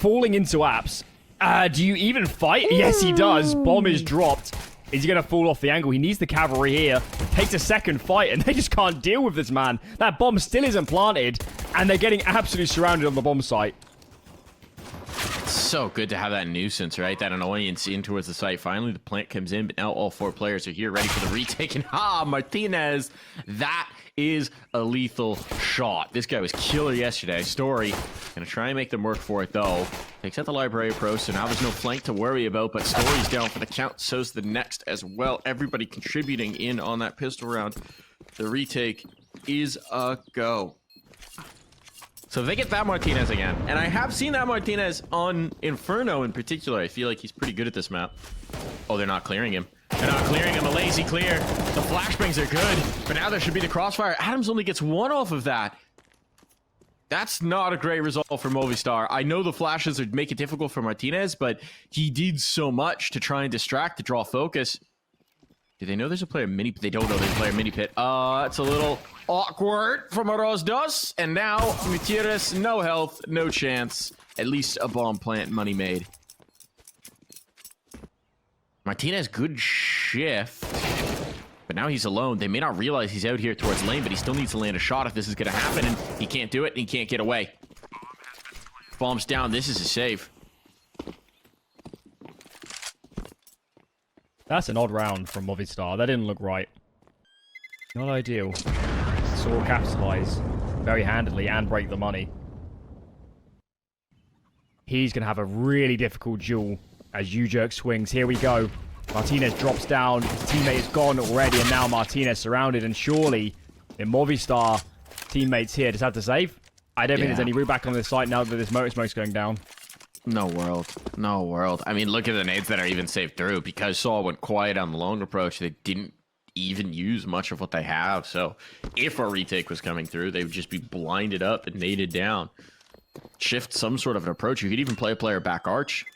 falling into apps. Do you even fight? Yes, he does. Bomb is dropped. Is he going to fall off the angle? He needs the cavalry here. Takes a second fight, and they just can't deal with this man. That bomb still isn't planted, and they're getting absolutely surrounded on the bomb site. It's so good to have that nuisance, right? That annoyance in towards the site. Finally, the plant comes in, but now all 4 players are here, ready for the retake. And Martinez, that is a lethal shot. This guy was killer yesterday. Story gonna try and make them work for it, though. Takes out the library approach, so now there's no flank to worry about, but Story's down for the count. So's the next as well. Everybody contributing in on that pistol round. The retake is a go. So if they get that Martinez again, and I have seen that Martinez on Inferno in particular, I feel like he's pretty good at this map. Oh, they're not clearing him. They're not clearing him. A lazy clear. The flashbangs are good, but now there should be the crossfire. Adams only gets 1 off of that. That's not a great result for Movistar. I know the flashes would make it difficult for Martinez, but he did so much to try and distract, to draw focus. Do they know there's a player mini? They don't know there's a player mini pit. It's a little awkward from mouz. And now Gutierrez, no health, no chance. At least a bomb plant, money made. Martinez, good shift. But now he's alone. They may not realize he's out here towards lane, but he still needs to land a shot if this is going to happen. And he can't do it, and he can't get away. Bombs down. This is a save. That's an odd round from Movistar. That didn't look right. Not ideal. Saw capitalize very handily and break the money. He's going to have a really difficult duel as U-Jerk swings. Here we go. Martinez drops down. His teammate is gone already, and now Martinez surrounded. And surely, in Movistar, teammates here just have to save. I don't think there's any route back on this site now that this motor smoke's going down. No world. No world. I mean, look at the nades that are even saved through. Because Saul went quiet on the long approach, they didn't even use much of what they have. So, if a retake was coming through, they would just be blinded up and naded down. Shift some sort of an approach. You could even play a player back arch.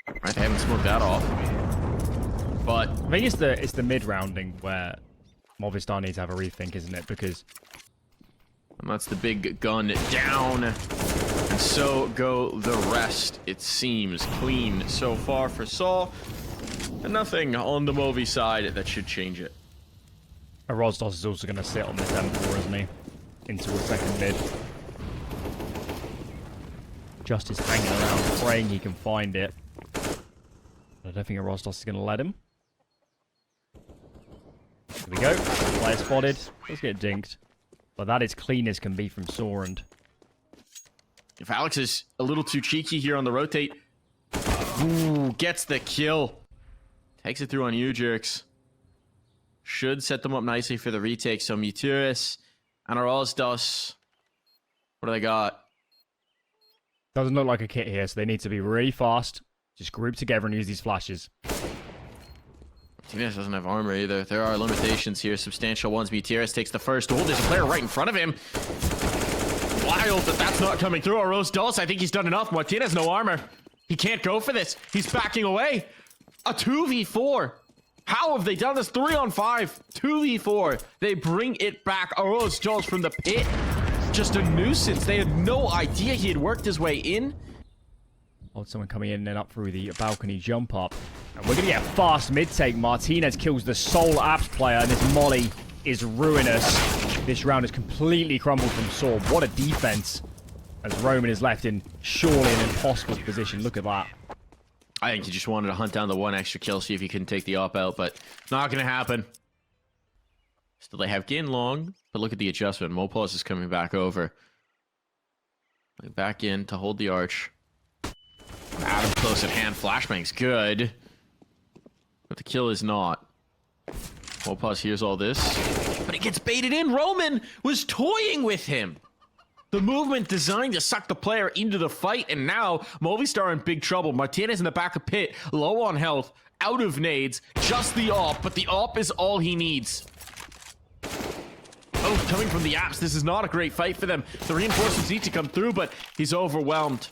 Right, they haven't smoked that off. But I think it's the mid rounding where Movistar needs to have a rethink, isn't it? Because that's the big gun down, and so go the rest. It seems clean so far for Saul, and nothing on the Movi side that should change it. ropz is also going to sit on this M4, isn't he? Into a second mid. Just is hanging around, praying he can find it. I don't think ropz is going to let him. Here we go. Player spotted. Let's get dinked. But that is clean as can be from Sorend. If Alex is a little too cheeky here on the rotate, ooh, gets the kill. Takes it through on U-Jerks. Should set them up nicely for the retake. So Gutierrez and ropz. What do they got? Doesn't look like a kit here, so they need to be really fast. Just group together and use these flashes. Martinez doesn't have armor either. There are limitations here, substantial ones. Gutierrez takes the first. Oh, there's a player right in front of him. Wild that that's not coming through. ropz, I think he's done enough. Martinez, no armor. He can't go for this. He's backing away. A 2v4. How have they done this? 3-on-5. 2v4. They bring it back. ropz from the pit. Just a nuisance. They had no idea he had worked his way in. Oh, someone coming in and up through the balcony jump up. And we're going to get a fast mid-take. Martinez kills the sole apps player, and this molly is ruinous. This round is completely crumbled from Saul. What a defense. As Roman is left in surely an impossible position. Look at that. I think he just wanted to hunt down the one extra kill, see if he can take the op out, but not going to happen. Still, they have gained long, but look at the adjustment. mouz is coming back over. Back in to hold the arch. Adam close at hand. Flashbang's good. But the kill is not. mouz hears all this. But he gets baited in. Roman was toying with him. The movement designed to suck the player into the fight. And now Movistar in big trouble. Martinez in the back of pit. Low on health. Out of nades. Just the op. But the op is all he needs. Oh, coming from the apps. This is not a great fight for them. The reinforcements need to come through, but he's overwhelmed.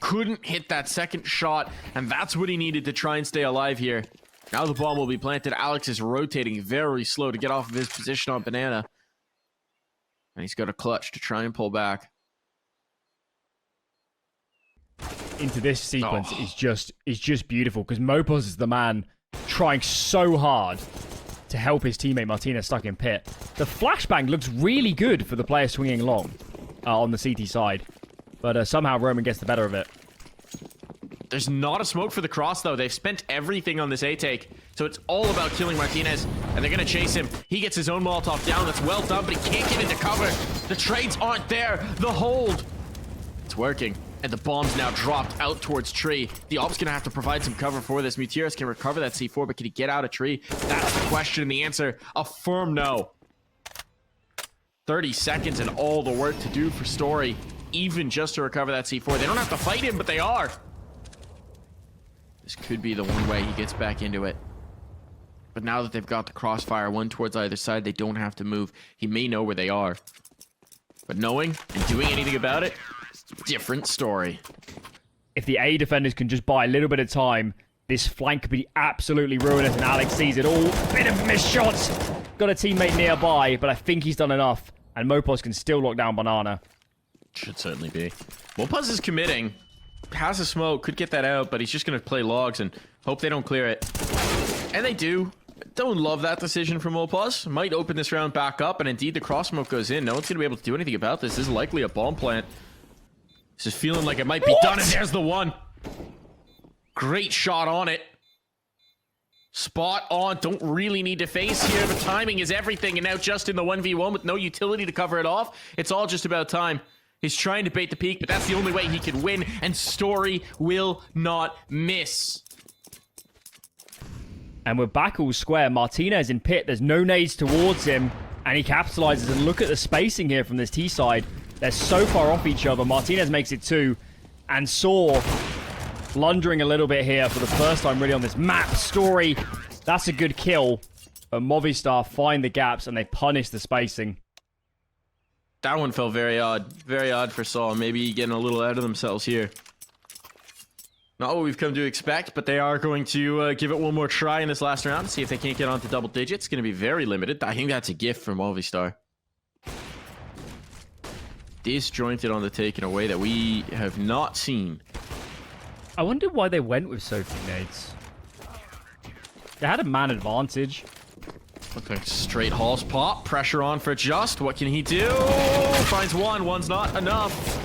Couldn't hit that second shot, and that's what he needed to try and stay alive here. Now the bomb will be planted. Alex is rotating very slow to get off of his position on banana. And he's got a clutch to try and pull back. into this sequence is just beautiful, because Mouz is the man trying so hard to help his teammate Martinez stuck in pit. The flashbang looks really good for the player swinging long on the CT side, but somehow Roman gets the better of it. There's not a smoke for the cross, though. They've spent everything on this A-take, so it's all about killing Martinez, and they're going to chase him. He gets his own Molotov down. That's well done, but he can't get into cover. The trades aren't there. The hold. It's working, and the bomb's now dropped out towards tree. The op's going to have to provide some cover for this. Mutiras can recover that C4, but can he get out of tree? That's the question, and the answer, a firm no. 30 seconds and all the work to do for Story, even just to recover that C4. They don't have to fight him, but they are. This could be the one way he gets back into it. But now that they've got the crossfire, one towards either side, they don't have to move. He may know where they are. But knowing and doing anything about it, different story. If the A defenders can just buy a little bit of time, this flank could be absolutely ruinous, and Alex sees it all. Bit of missed shots. Got a teammate nearby, but I think he's done enough. And Mouz can still lock down Banana. Should certainly be. Mouz is committing. Has a smoke, could get that out, but he's just going to play logs and hope they don't clear it. And they do. Don't love that decision from Mouz. Might open this round back up, and indeed the cross smoke goes in. No one's going to be able to do anything about this. This is likely a bomb plant. This is feeling like it might be done, and there's the one. Great shot on it. Spot on. Don't really need to face here, but timing is everything, and now just in the 1v1 with no utility to cover it off. It's all just about time. He's trying to bait the peak, but that's the only way he can win, and Story will not miss. And we're back all square. Martinez in pit. There's no nades towards him, and he capitalizes. And look at the spacing here from this T side. They're so far off each other. Martinez makes it 2, and Saw blundering a little bit here for the first time really on this map. Story, that's a good kill. But Movistar find the gaps, and they punish the spacing. That one felt very odd. Very odd for Saul. Maybe getting a little out of themselves here. Not what we've come to expect, but they are going to give it one more try in this last round. See if they can't get onto double digits. It's going to be very limited. I think that's a gift from Movistar. Disjointed on the take in a way that we have not seen. I wonder why they went with so few nades. They had a man advantage. Okay, straight Halls pop. Pressure on for Just. What can he do? Finds one. One's not enough.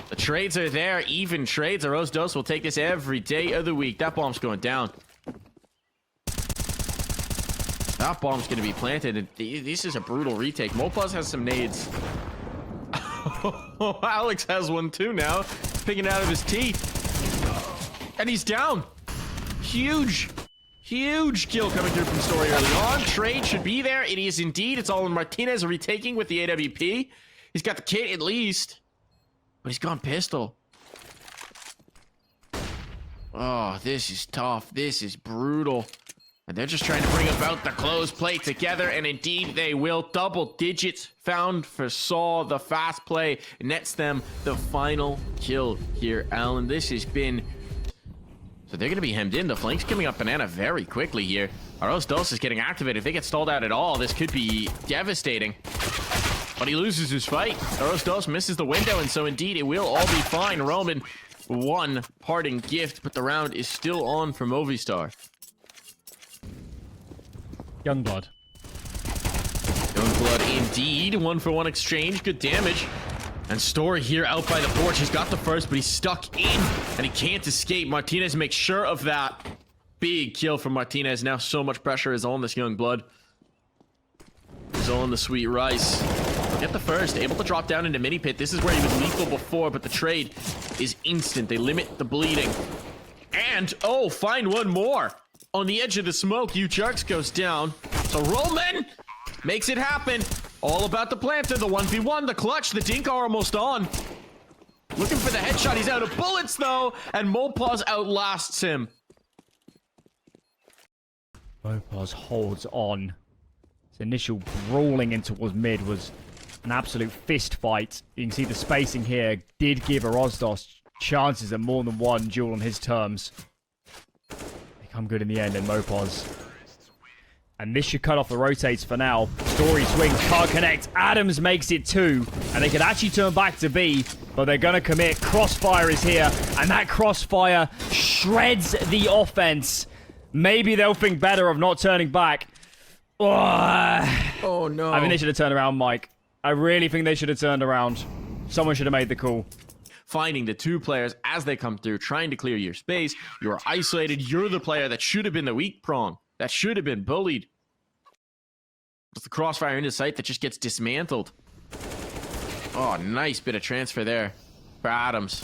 The trades are there. Even trades. Arroz will take this every day of the week. That bomb's going down. That bomb's going to be planted. This is a brutal retake. Mouz has some nades. Alex has one too now. Picking it out of his teeth. And he's down. Huge. Huge kill coming through from Story early on. Trade should be there. It is indeed. It's all in Martinez retaking with the AWP. He's got the kit at least. But he's gone pistol. Oh, this is tough. This is brutal. And they're just trying to bring about the close play together. And indeed they will. Double digits found for Saw. The fast play nets them the final kill here, Alan. This has been... So they're going to be hemmed in. The flank's coming up Banana very quickly here. Arroz is getting activated. If they get stalled out at all, this could be devastating. But he loses his fight. Arroz misses the window, and so indeed it will all be fine. Roman, one parting gift, but the round is still on for Movistar. Youngblood. Youngblood indeed. 1-for-1 exchange. Good damage. And Story here out by the porch. He's got the first, but he's stuck in, and he can't escape. Martinez makes sure of that. Big kill from Martinez. Now so much pressure is on this Youngblood. He's on the sweet rice. Get the first. Able to drop down into mini pit. This is where he was lethal before, but the trade is instant. They limit the bleeding. And, oh, find one more. On the edge of the smoke, Jerks goes down. So Roman makes it happen. All about the planter, the 1v1, the clutch, the dink are almost on. Looking for the headshot. He's out of bullets, though, and Mouz outlasts him. Mouz holds on. His initial brawling in towards mid was an absolute fist fight. You can see the spacing here did give Arroz chances at more than one duel on his terms. They come good in the end, and Mouz. And this should cut off the rotates for now. Story swings, can't connect. Adams makes it 2, and they could actually turn back to B, but they're going to commit. Crossfire is here, and that crossfire shreds the offense. Maybe they'll think better of not turning back. Oh, no. I think they should have turned around, Mike. I really think they should have turned around. Someone should have made the call. Finding the 2 players as they come through, trying to clear your space. You're isolated. You're the player that should have been the weak prong. That should have been bullied. It's the crossfire into sight that just gets dismantled. Oh, nice bit of transfer there for Adams.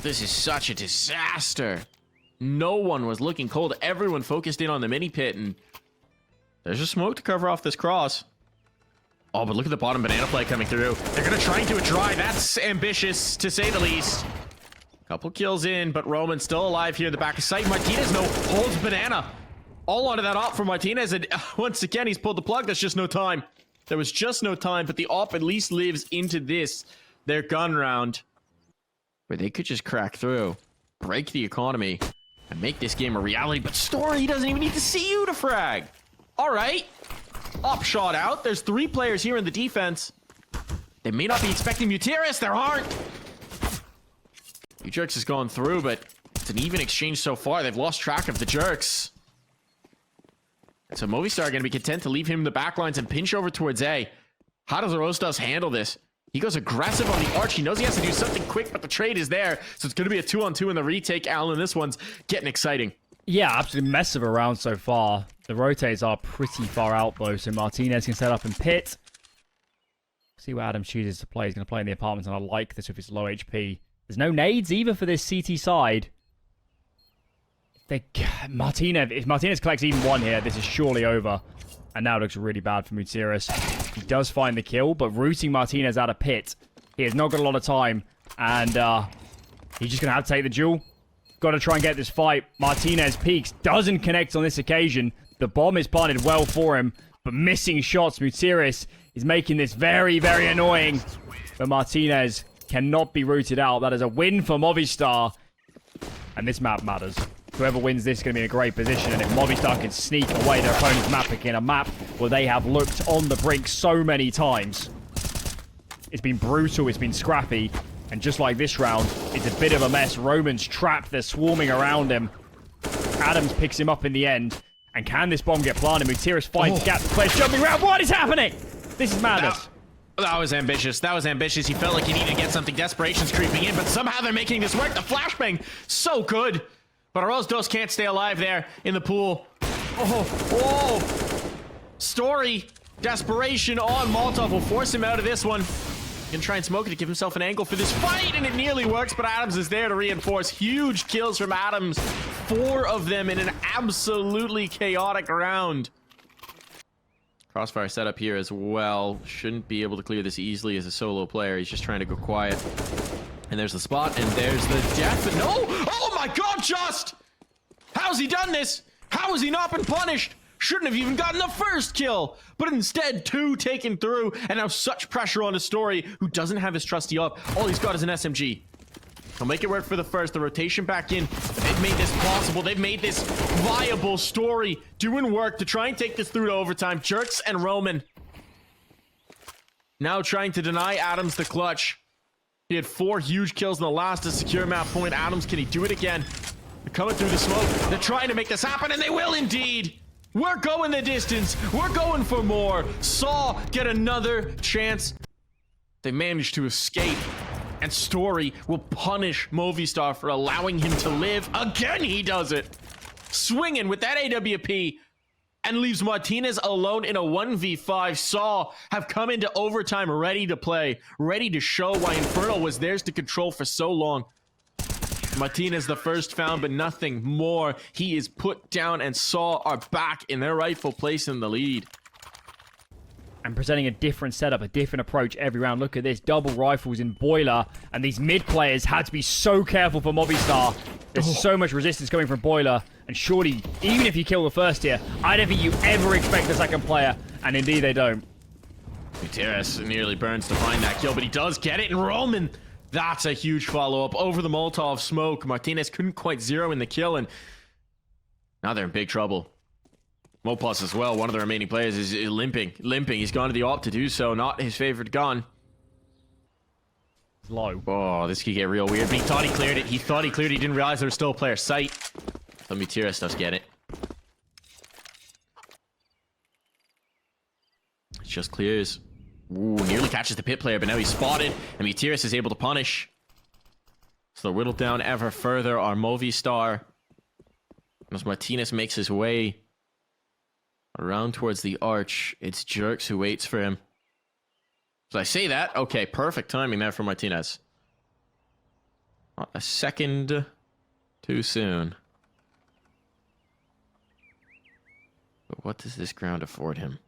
This is such a disaster. No one was looking cold. Everyone focused in on the mini pit, and there's a smoke to cover off this cross. Oh, but look at the bottom banana play coming through. They're going to try and do a try. That's ambitious, to say the least. Couple kills in, but Roman's still alive here in the back of sight. Martinez, no, holds banana. All onto that op for Martinez, and once again, he's pulled the plug. There's just no time. There was just no time, but the op at least lives into this, their gun round, where they could just crack through, break the economy, and make this game a reality. But Story doesn't even need to see you to frag. All right. Op shot out. There's 3 players here in the defense. They may not be expecting Mutiris. There aren't. Jerks has gone through, but it's an even exchange so far. They've lost track of the Jerks. So Movistar are going to be content to leave him in the backlines and pinch over towards A. How does Rostas handle this? He goes aggressive on the arch. He knows he has to do something quick, but the trade is there. So it's going to be a 2-on-2 in the retake. Alan, this one's getting exciting. Yeah, absolutely massive around so far. The rotates are pretty far out, though, so Martinez can set up in pit. See what Adams chooses to play. He's going to play in the apartments, and I like this with his low HP. There's no nades either for this CT side. If Martinez collects even 1 here, this is surely over. And now it looks really bad for Mutiris. He does find the kill, but rooting Martinez out of pit, he has not got a lot of time. And he's just going to have to take the duel. Got to try and get this fight. Martinez peeks, doesn't connect on this occasion. The bomb is planted well for him, but missing shots. Mutiris is making this very, very annoying. But Martinez cannot be rooted out. That is a win for Movistar. And this map matters. Whoever wins this is going to be in a great position, and if Movistar can sneak away their opponent's map again, a map where they have looked on the brink so many times. It's been brutal, it's been scrappy, and just like this round, it's a bit of a mess. Roman's trapped, they're swarming around him. Adams picks him up in the end, and can this bomb get planted? Mutiris finds gap, players jumping around. What is happening? This is madness. That was ambitious. That was ambitious. He felt like he needed to get something. Desperation's creeping in, but somehow they're making this work. The flashbang, so good. But Rostas can't stay alive there in the pool. Oh, whoa. Story, desperation on Molotov will force him out of this one. Gonna try and smoke it to give himself an angle for this fight, and it nearly works, but Adams is there to reinforce. Huge kills from Adams. 4 of them in an absolutely chaotic round. Crossfire setup here as well. Shouldn't be able to clear this easily as a solo player. He's just trying to go quiet. And there's the spot, and there's the death. No! Oh my god, Just! How's he done this? How has he not been punished? Shouldn't have even gotten the first kill, but instead 2 taken through, and now such pressure on a Story who doesn't have his trusty up. All he's got is an SMG. He'll make it work for the first. The rotation back in. They've made this possible. They've made this viable. Story doing work to try and take this through to overtime. Jerks and Roman now trying to deny Adams the clutch. He had 4 huge kills in the last to secure map point. Adams, can he do it again? They're coming through the smoke. They're trying to make this happen, and they will indeed. We're going the distance. We're going for more. Saw get another chance. They managed to escape, and Story will punish Movistar for allowing him to live. Again, he does it. Swinging with that AWP, and leaves Martinez alone in a 1v5. Saw have come into overtime ready to play, ready to show why Infernal was theirs to control for so long. Martinez the first found, but nothing more. He is put down, and Saw are back in their rightful place in the lead. And presenting a different setup, a different approach every round. Look at this, double rifles in Boiler, and these mid players had to be so careful for Movistar. There's so much resistance coming from Boiler, and surely, even if you kill the first here, I don't think you ever expect the second player, and indeed they don't. Gutierrez nearly burns to find that kill, but he does get it, and Roman, that's a huge follow-up over the Molotov smoke. Martinez couldn't quite zero in the kill, and now they're in big trouble. Mouz as well, one of the remaining players, is limping. He's gone to the op to do so. Not his favorite gun. Low. Oh, this could get real weird. But he thought he cleared it. He didn't realize there was still a player sight. So Mutiris does get it. It just clears. Ooh, nearly catches the pit player, but now he's spotted. And Mutiris is able to punish. So they're whittled down ever further. Our Movistar. As Martinez makes his way around towards the arch, it's Jerks who waits for him. So I say that. Okay, perfect timing there for Martinez. Not a second too soon. But what does this ground afford him?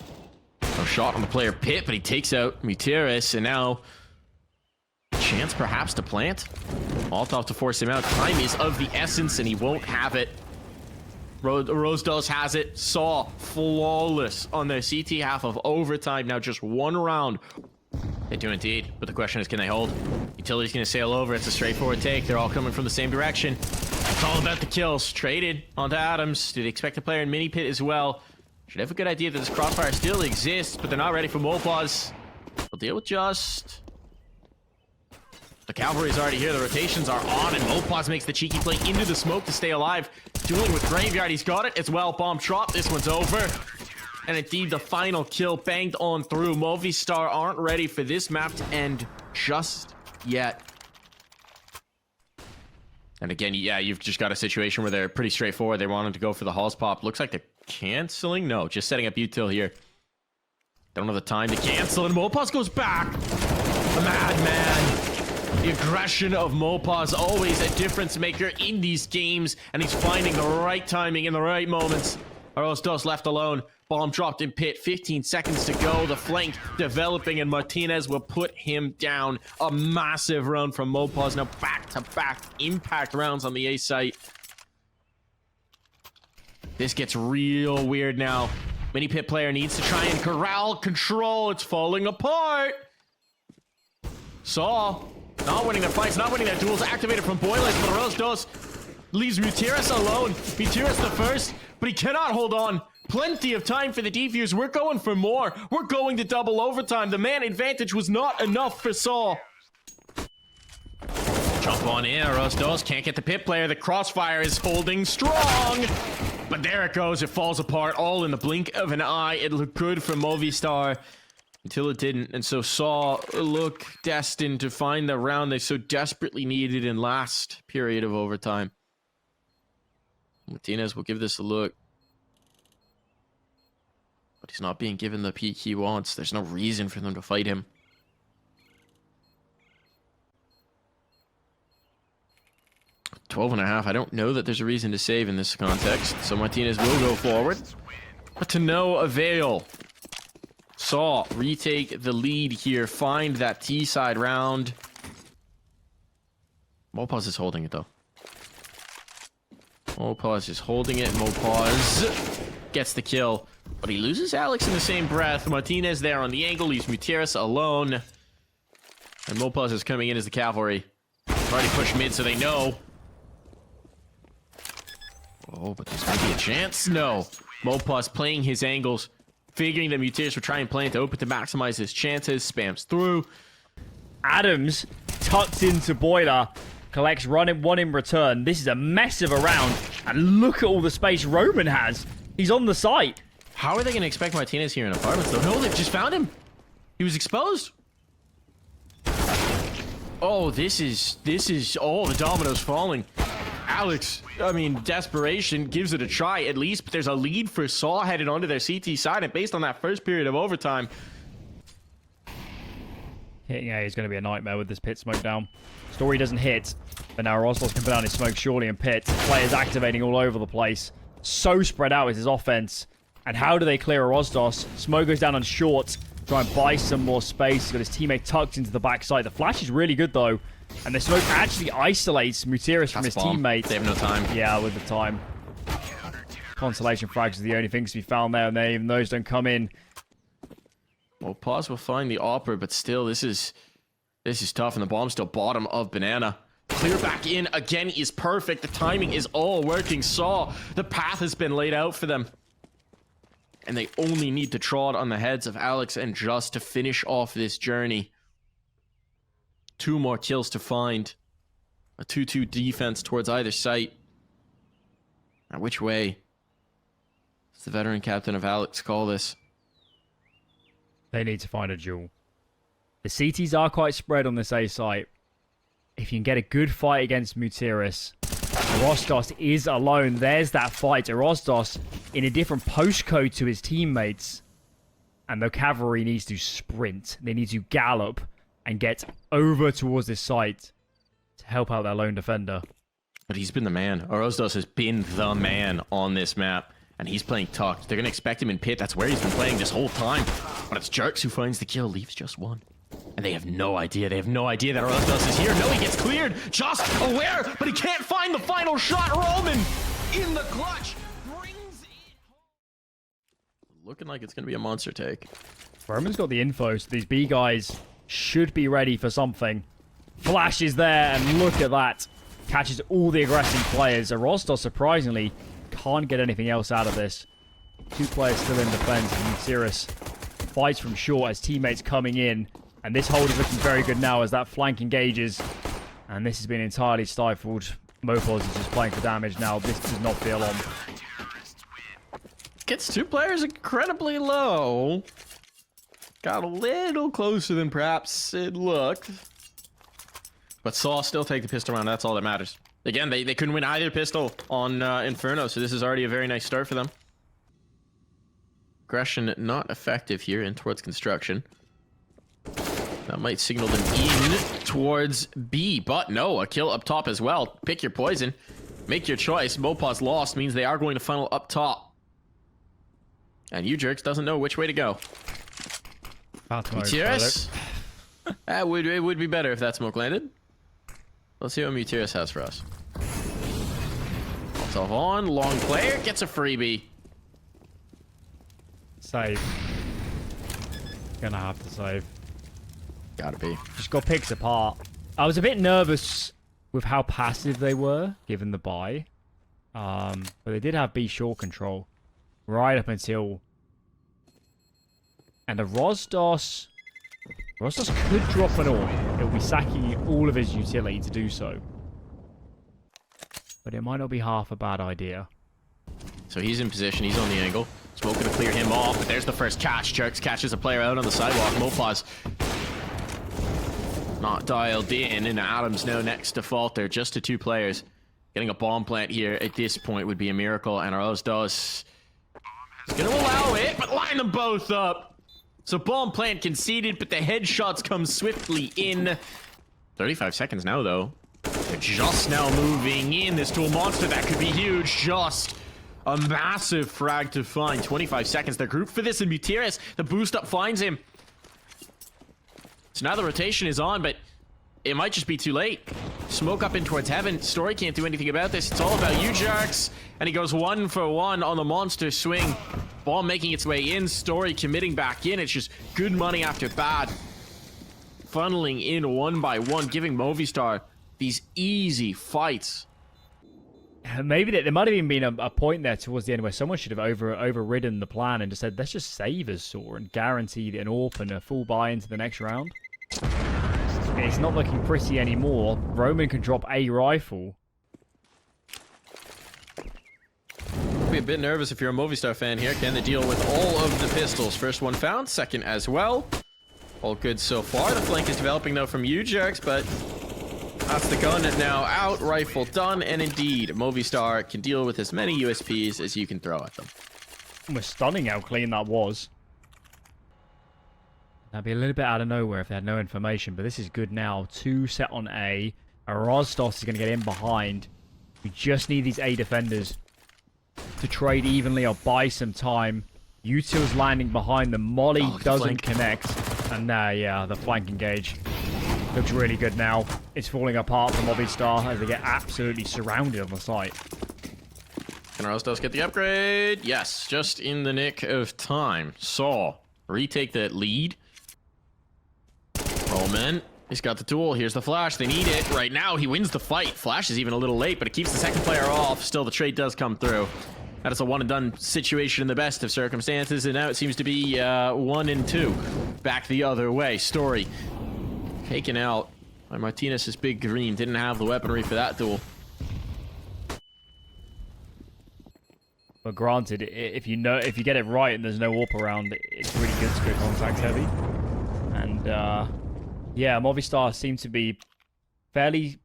No shot on the player pit, but he takes out Mutiris, and now chance perhaps to plant. Molotov to force him out. Time is of the essence, and he won't have it. Rosdos has it. Saw flawless on their CT half of overtime. Now just one round. They do indeed, but the question is, can they hold? Utility's going to sail over. It's a straightforward take. They're all coming from the same direction. It's all about the kills. Traded onto Adams. Do they expect a player in mini pit as well? Should have a good idea that this crossfire still exists, but they're not ready for Mouz. They'll deal with just... The cavalry's already here. The rotations are on, and Mouz makes the cheeky play into the smoke to stay alive. Dueling with Graveyard. He's got it as well. Bomb drop. This one's over. And indeed, the final kill banged on through. Movistar aren't ready for this map to end just yet. And again, yeah, you've just got a situation where they're pretty straightforward. They wanted to go for the Halls pop. Looks like they're canceling. No, just setting up util here. Don't have the time to cancel, and Mouz goes back. The madman. The aggression of Mouz, always a difference maker in these games, and he's finding the right timing in the right moments. Rosdos left alone. Bomb dropped in pit. 15 seconds to go. The flank developing, and Martinez will put him down. A massive run from Mouz. Now back-to-back impact rounds on the A site. This gets real weird now. Mini pit player needs to try and corral control. It's falling apart. Saw. Not winning their fights, not winning their duels. Activated from Boilers, but Rosdos leaves Mutiris alone. Mutiris the first, but he cannot hold on. Plenty of time for the defuse. We're going for more. We're going to double overtime. The man advantage was not enough for Saw. Jump on in. Rosdos can't get the pit player. The crossfire is holding strong. But there it goes. It falls apart all in the blink of an eye. It looked good for Movistar until it didn't. And so Saw look destined to find the round they so desperately needed in last period of overtime. Martinez will give this a look. But he's not being given the peek he wants. There's no reason for them to fight him. $12.5. I don't know that there's a reason to save in this context. So Martinez will go forward. But to no avail. Saw retake the lead here. Find that T-side round. Mouz is holding it though. Mouz is holding it. Mouz gets the kill. But he loses Alex in the same breath. Martinez there on the angle. Leaves Mutiris alone. And Mouz is coming in as the cavalry. Already pushed mid so they know. Oh, but this might be a chance. No. Mouz playing his angles. Figuring that Mutiris will try and plant open to maximize his chances. Spams through. Adams tucks into Boiler. Collects one in return. This is a mess of a round. And look at all the space Roman has. He's on the site. How are they going to expect Martinez here in apartments though? No, they've just found him. He was exposed. Oh, this is all the dominoes falling. Alex, I mean, desperation gives it a try at least, but there's a lead for Saw headed onto their CT side, and based on that first period of overtime. Hitting A is going to be a nightmare with this pit smoke down. Story doesn't hit, but now Rostos can put down his smoke surely in pit. Players activating all over the place. So spread out is his offense. And how do they clear a Rostos? Smoke goes down on short. Try and buy some more space. He's got his teammate tucked into the backside. The flash is really good though. And the smoke actually isolates Mutiris from his teammate. They have no time. Yeah, with the time. Consolation frags are the only things to be found there, and even those don't come in. Well, Pause will find the opera, but still, this is tough, and the bomb's still bottom of banana. clear back in again is perfect. The timing is all working. Saw the path has been laid out for them. And they only need to trod on the heads of Alex and Just to finish off this journey. 2 more kills to find. A 2-2 defense towards either site. Now, which way does the veteran captain of Alex call this? They need to find a duel. The CTs are quite spread on this A site. If you can get a good fight against Mutiris, Rostos is alone. There's that fight. Rostos in a different postcode to his teammates. And the cavalry needs to sprint. They need to gallop and get over towards this site to help out their lone defender. But he's been the man. Rostos has been the man on this map. And he's playing tucked. They're going to expect him in pit. That's where he's been playing this whole time. But it's Jerks who finds the kill. Leaves just 1. And they have no idea. They have no idea that Rostos is here. No, he gets cleared. Just aware, but he can't find the final shot. Roman in the clutch brings it home. Looking like it's going to be a monster take. Roman's got the info, so these B guys should be ready for something. Flash is there, and look at that. Catches all the aggressive players. Rostos, surprisingly, can't get anything else out of this. 2 players still in defense. And Mutiris fights from short as teammates coming in. And this hold is looking very good now as that flank engages. And this has been entirely stifled. Mouz is just playing for damage now. This does not feel on. Gets 2 players incredibly low. Got a little closer than perhaps it looked. But Saw still take the pistol round. That's all that matters. Again, they couldn't win either pistol on Inferno, so this is already a very nice start for them. Aggression not effective here in towards construction. That might signal them in towards B, but no, a kill up top as well. Pick your poison. Make your choice. Mouz lost means they are going to funnel up top. And Jerks doesn't know which way to go. Mutiris? It would be better if that smoke landed. Let's see what Mutiris has for us. Molotov on, long player, gets a freebie. Save. Gonna have to save. Gotta be. Just got picked apart. I was a bit nervous with how passive they were, given the buy. But they did have B short control. Right up until... And the Rostos could drop an AWP. It will be sacking all of his utility to do so. But it might not be half a bad idea. So he's in position. He's on the angle. Smoke gonna clear him off. But there's the first catch. Jerks catches a player out on the sidewalk. Mouz not dialed in. And Adams now next to Falter. Just to 2 players. Getting a bomb plant here at this point would be a miracle. And Rostos is gonna allow it. But line them both up. So bomb plant conceded, but the headshots come swiftly in. 35 seconds now, though. They're just now moving in. This dual monster, that could be huge. Just a massive frag to find. 25 seconds. They're grouped for this, and Mutiris, the boost up finds him. So now the rotation is on, but it might just be too late. Smoke up in towards heaven. Story can't do anything about this. It's all about you, Jerks. And he goes 1 for 1 on the monster swing. Ball making its way in. Story committing back in. It's just good money after bad. Funneling in 1 by 1, giving Movistar these easy fights. Maybe there might have even been a point there towards the end where someone should have overridden the plan and just said, let's just save us, Saw, and guarantee an AWP and a full buy into the next round. It's not looking pretty anymore. Roman can drop a rifle. Be a bit nervous if you're a Movistar fan here. Can they deal with all of the pistols? First one found, second as well. All good so far. The flank is developing though from Jerks, but that's the gun now out. Rifle done, and indeed, Movistar can deal with as many USPs as you can throw at them. It was stunning how clean that was. That'd be a little bit out of nowhere if they had no information, but this is good now. 2 set on A. Rostos is going to get in behind. We just need these A defenders to trade evenly or buy some time. Util's landing behind them. Molly doesn't connect. And yeah, the flank engage. Looks really good now. It's falling apart for Movistar as they get absolutely surrounded on the site. Can Rostos get the upgrade? Yes, just in the nick of time. Saw retake that lead. Roman He's got the tool. Here's the flash. They need it right now. He wins the fight. Flash is even a little late, but it keeps the second player off. Still, the trade does come through. That is a one and done situation in the best of circumstances, and now it seems to be 1 and 2. Back the other way. Story taken out by Martinez's big green. Didn't have the weaponry for that duel. But granted, if you get it right and there's no warp around, it's really good to go contact heavy. And yeah, Movistar seems to be fairly...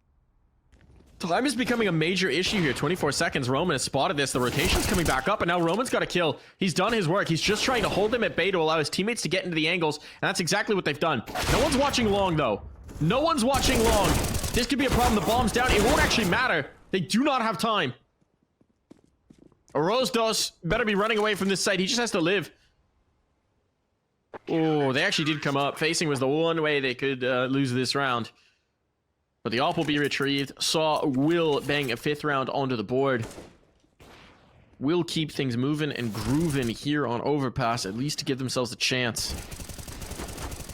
Time is becoming a major issue here. 24 seconds. Roman has spotted this. The rotation's coming back up, and now Roman's got a kill. He's done his work. He's just trying to hold him at bay to allow his teammates to get into the angles, and that's exactly what they've done. No one's watching long, though. No one's watching long. This could be a problem. The bomb's down. It won't actually matter. They do not have time. ropz better be running away from this site. He just has to live. Oh, they actually did come up. Facing was the one way they could lose this round. But the AWP will be retrieved. Saw will bang a 5th round onto the board. Will keep things moving and grooving here on Overpass, at least to give themselves a chance.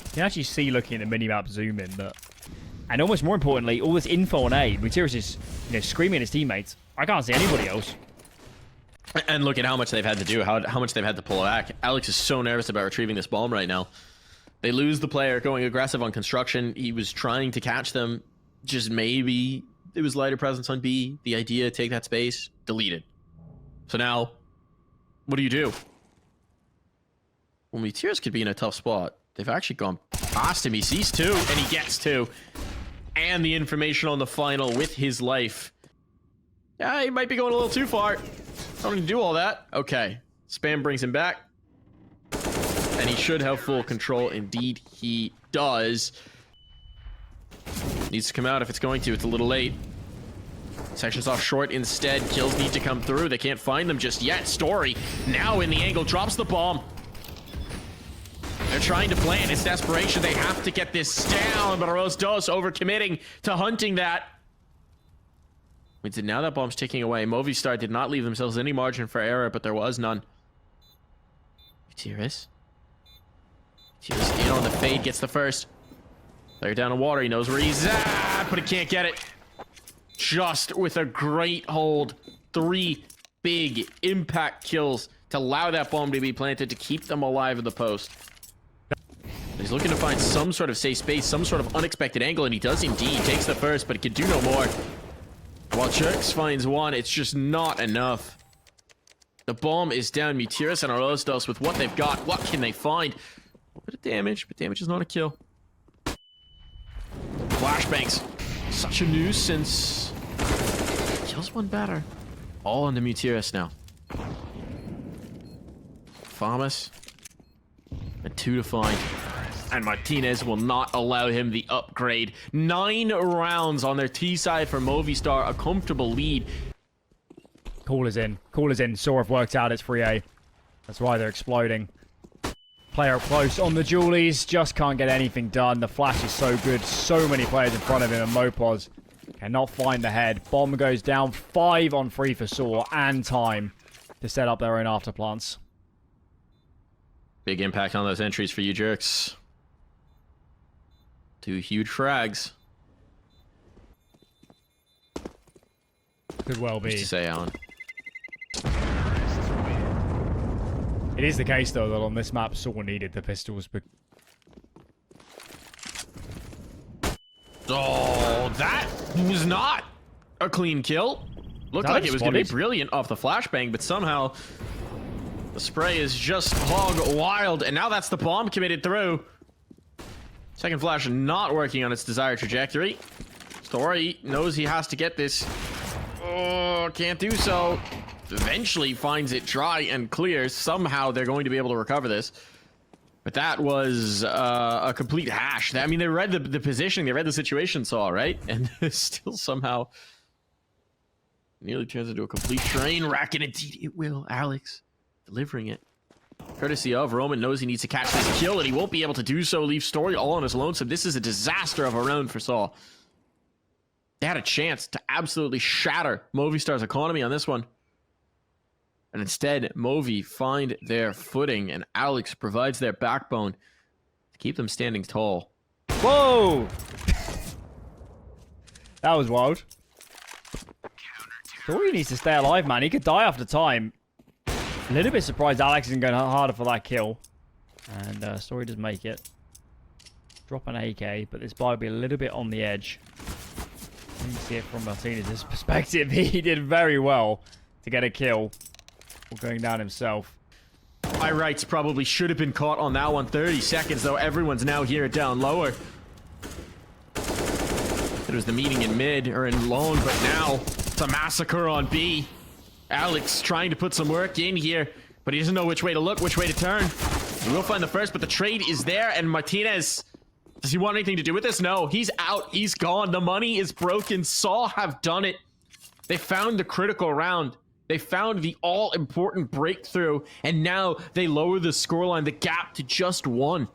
You can actually see, looking at the minimap zoom in, that... And almost more importantly, all this info on A. Materius is, screaming at his teammates. I can't see anybody else. And look at how much they've had to do, how much they've had to pull back. Alex is so nervous about retrieving this bomb right now. They lose the player going aggressive on construction. He was trying to catch them. Just maybe it was lighter presence on B. The idea, take that space, deleted. So now, what do you do? Well, Meteors could be in a tough spot. They've actually gone past him. He sees 2, and he gets 2. And the information on the final with his life. Yeah, he might be going a little too far. Don't need to do all that. Okay. Spam brings him back. And he should have full control. Indeed, he does. Needs to come out if it's going to. It's a little late. Sections off short instead. Kills need to come through. They can't find them just yet. Story now in the angle. Drops the bomb. They're trying to plan. It's desperation. They have to get this down. But ropz overcommitting to hunting that. Now that bomb's ticking away. Movistar did not leave themselves any margin for error, but there was none. Gutierrez in on the fade. Gets the first. They're down in water. He knows where he's at, but he can't get it. Just with a great hold. 3 big impact kills to allow that bomb to be planted to keep them alive in the post. He's looking to find some sort of safe space, some sort of unexpected angle, and he does indeed. Takes the first, but he can do no more. While Jerks finds one, it's just not enough. The bomb is down. Mutiris and ropz with what they've got. What can they find? A bit of damage, but damage is not a kill. Flashbangs. Such a nuisance. Kills one better. All into Mutiris now. flamez. And 2 to find. And Martinez will not allow him the upgrade. 9 rounds on their T side for Movistar. A comfortable lead. Call is in. Call is in. Saw have worked out it's 3A. That's why they're exploding. Player up close on the Julies. Just can't get anything done. The flash is so good. So many players in front of him. And Mopoz cannot find the head. Bomb goes down. 5 on 3 for Saw. And time to set up their own afterplants. Big impact on those entries for you, Jerks. 2 huge frags. Could well be. What's to say, Alan? It is the case, though, that on this map, Saw needed the pistols. But oh, that was not a clean kill. Looked like it was going to be brilliant off the flashbang, but somehow the spray is just hog wild. And now that's the bomb committed through. Second flash not working on its desired trajectory. Story knows he has to get this. Oh, can't do so. Eventually finds it dry and clear. Somehow they're going to be able to recover this. But that was a complete hash. I mean, they read the positioning, they read the situation, Saw, right? And still somehow nearly turns into a complete train wreck. And indeed it will. Alex delivering it. Courtesy of Roman knows he needs to catch this kill, and he won't be able to do so. Leave Story all on his lonesome. This is a disaster of a round for Saw. They had a chance to absolutely shatter Movistar's economy on this one. And instead, Movi find their footing, and Alex provides their backbone to keep them standing tall. Whoa! That was wild. Story needs to stay alive, man. He could die after time. A little bit surprised Alex isn't going harder for that kill. And Story does make it. Drop an AK, but this buy will be a little bit on the edge. You can see it from Martinez's perspective. He did very well to get a kill. Going down himself. Irights probably should have been caught on that one. 30 seconds, though. Everyone's now here down lower. It was the meeting in mid, or in long, but now it's a massacre on B. Alex trying to put some work in here, but he doesn't know which way to look, which way to turn. He will find the first, but the trade is there, and Martinez, does he want anything to do with this? No, he's out, he's gone. The money is broken. Saw have done it. They found the critical round. They found the all-important breakthrough, and now they lower the scoreline, the gap to just 1.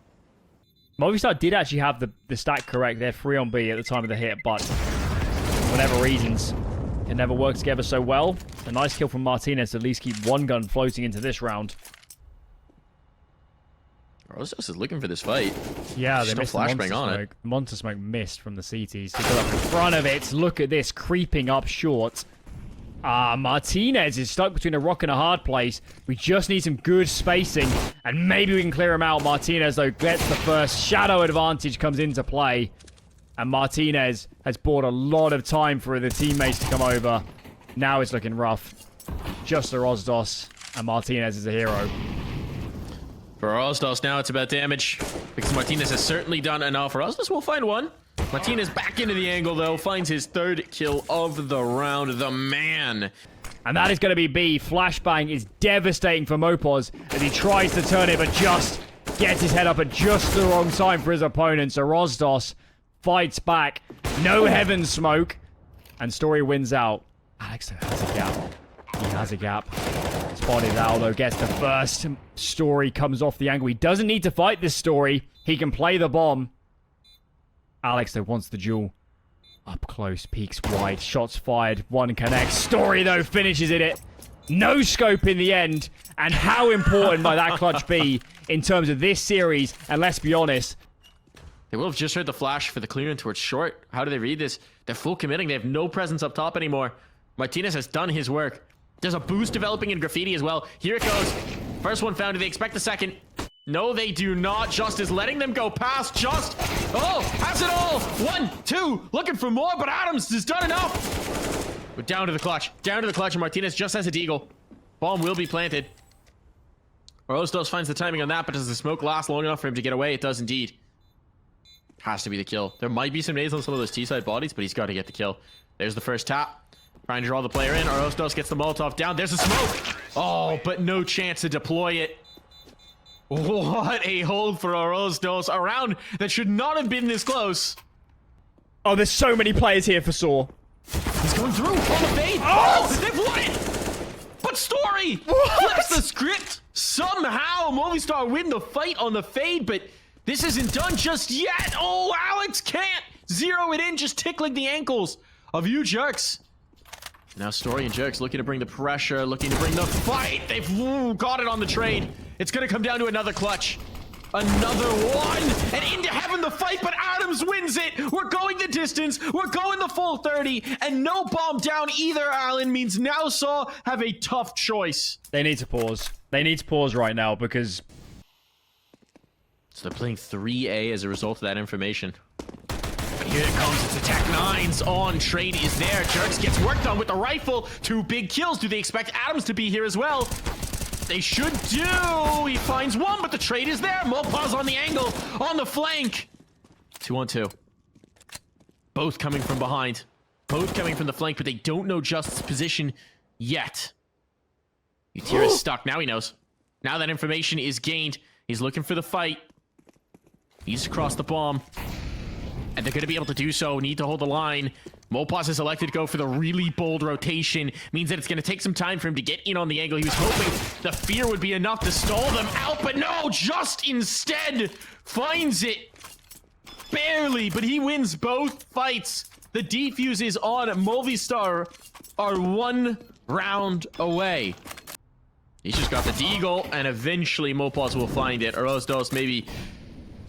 Movistar did actually have the stat correct. They're 3 on B at the time of the hit, but for whatever reasons, it never worked together so well. A nice kill from Martinez to at least keep one gun floating into this round. ropz is looking for this fight. Yeah, they missed the flashbang on it. Monster smoke missed from the CTs. To go up in front of it. Look at this, creeping up short. Martinez is stuck between a rock and a hard place. We just need some good spacing, and maybe we can clear him out. Martinez, though, gets the first. Shadow advantage comes into play, and Martinez has bought a lot of time for the teammates to come over. Now it's looking rough. Just the ropz, and Martinez is a hero. For ropz now, it's about damage, because Martinez has certainly done enough. ropz will find one. Martinez back into the angle, though, finds his 3rd kill of the round. The man. And that is going to be B. Flashbang is devastating for Mouz as he tries to turn it, but just gets his head up at just the wrong time for his opponent. So ropz fights back. No heaven smoke. And Story wins out. Alex has a gap. He has a gap. Spotted out, though, gets the first. Story comes off the angle. He doesn't need to fight this Story. He can play the bomb. Alex, though, wants the duel. Up close, peeks wide, shots fired, one connects. Story, though, finishes it. No scope in the end. And how important might that clutch be in terms of this series? And let's be honest. They will have just heard the flash for the clearance towards short. How do they read this? They're full committing. They have no presence up top anymore. Martinez has done his work. There's a boost developing in graffiti as well. Here it goes. First one found. Do they expect the second? No, they do not. Just is letting them go past. Just. Oh, has it all. 1, 2. Looking for more, but Adams has done enough. We're down to the clutch. Down to the clutch, and Martinez just has a deagle. Bomb will be planted. ropz finds the timing on that, but does the smoke last long enough for him to get away? It does indeed. Has to be the kill. There might be some nades on some of those T-side bodies, but he's got to get the kill. There's the first tap. Trying to draw the player in. ropz gets the Molotov down. There's a smoke. Oh, but no chance to deploy it. What a hold for ropz. A round that should not have been this close. Oh, there's so many players here for Saw. He's going through on the fade. Oh, they've won it. But Story flips the script. Somehow, Movistar win the fight on the fade, but this isn't done just yet. Oh, Alex can't zero it in, just tickling the ankles of you jerks. Now Story and Jerks looking to bring the pressure, looking to bring the fight. They've got it on the trade. It's going to come down to another clutch. Another one. And into heaven the fight, but Adams wins it. We're going the distance. We're going the full 30. And no bomb down either, Alan, means now Saw have a tough choice. They need to pause. They need to pause right now because... So they're playing 3A as a result of that information. Here it comes, it's attack 9's on, trade is there, Jerks gets worked on with the rifle, 2 big kills. Do they expect Adams to be here as well? They should do. He finds one, but the trade is there. Mouz on the angle, on the flank. 2 on 2. Both coming from behind. Both coming from the flank, but they don't know Just's position yet. Utira is stuck. Now he knows. Now that information is gained. He's looking for the fight. Needs to cross the bomb. And they're going to be able to do so. Need to hold the line. Mouz has elected to go for the really bold rotation. Means that it's going to take some time for him to get in on the angle. He was hoping the fear would be enough to stall them out. But no, Just instead finds it. Barely, but he wins both fights. The defuse is on. Movistar are 1 round away. He's just got the deagle, and eventually Mouz will find it. Or ropz maybe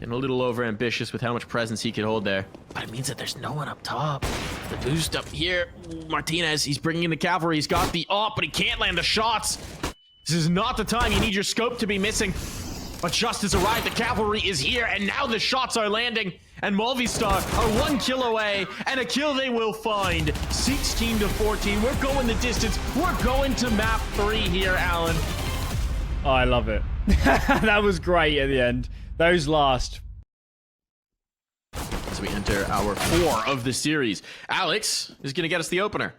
Getting a little over ambitious with how much presence he could hold there. But it means that there's no one up top. The boost up here. Ooh, Martinez, he's bringing in the cavalry. He's got the op, but he can't land the shots. This is not the time. You need your scope to be missing. But just has arrived. The cavalry is here, and now the shots are landing. And Movistar are 1 kill away, and a kill they will find. 16-14. We're going the distance. We're going to map 3 here, Alan. Oh, I love it. That was great at the end. Those last. As we enter our 4 of the series, Alex is going to get us the opener.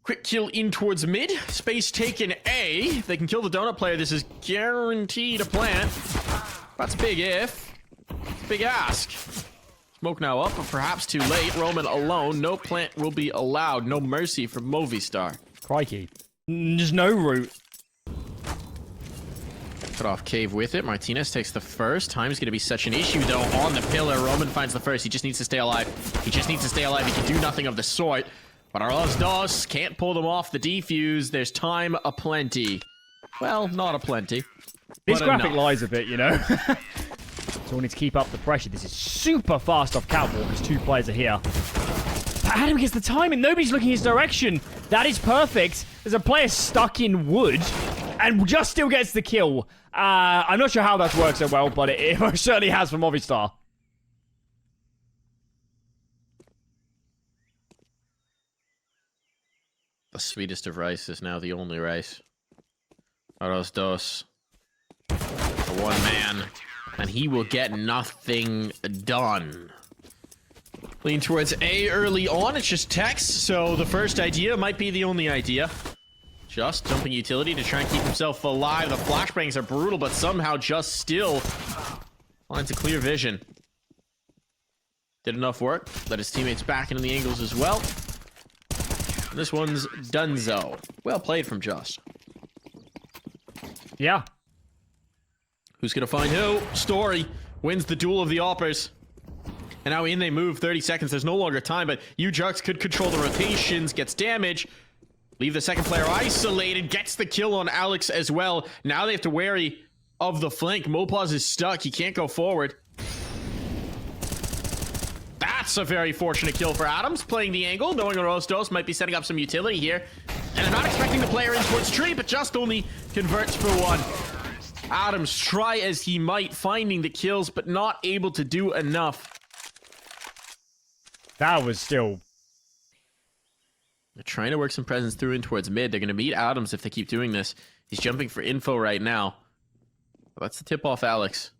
Quick kill in towards mid. Space taken A. If they can kill the donut player, this is guaranteed a plant. That's a big if. It's a big ask. Smoke now up, but perhaps too late. Roman alone. No plant will be allowed. No mercy from Movistar. Crikey. There's no route. Cut off cave with it. Martinez takes the first. Time's going to be such an issue, though, on the pillar. Roman finds the first. He just needs to stay alive. He just needs to stay alive. He can do nothing of the sort. But ropz can't pull them off the defuse. There's time aplenty. Well, not aplenty. This graphic lies a bit, you know. So we need to keep up the pressure. This is super fast off catwalk as 2 players are here. But Adam gets the timing. Nobody's looking his direction. That is perfect. There's a player stuck in wood and just still gets the kill. I'm not sure how that's worked so well, but it most certainly has for Movistar. The sweetest of rice is now the only rice. ropz. For 1 man. And he will get nothing done. Lean towards A early on. It's just text, so the first idea might be the only idea. Just jumping utility to try and keep himself alive. The flashbangs are brutal, but somehow just still finds a clear vision. Did enough work. Let his teammates back into the angles as well. And this one's donezo. Well played from Just. Yeah. Who's gonna find who? Story wins the duel of the oppers. And now in they move. 30 seconds. There's no longer time, but Ujux could control the rotations, gets damage. Leave the second player isolated, gets the kill on Alex as well. Now they have to worry of the flank. Mouz is stuck. He can't go forward. That's a very fortunate kill for Adams, playing the angle, knowing ropz might be setting up some utility here. And I'm not expecting the player in towards tree, but just only converts for 1. Adams, try as he might, finding the kills, but not able to do enough. That was still... They're trying to work some presence through in towards mid. They're going to meet Adams if they keep doing this. He's jumping for info right now. That's the tip off Alex.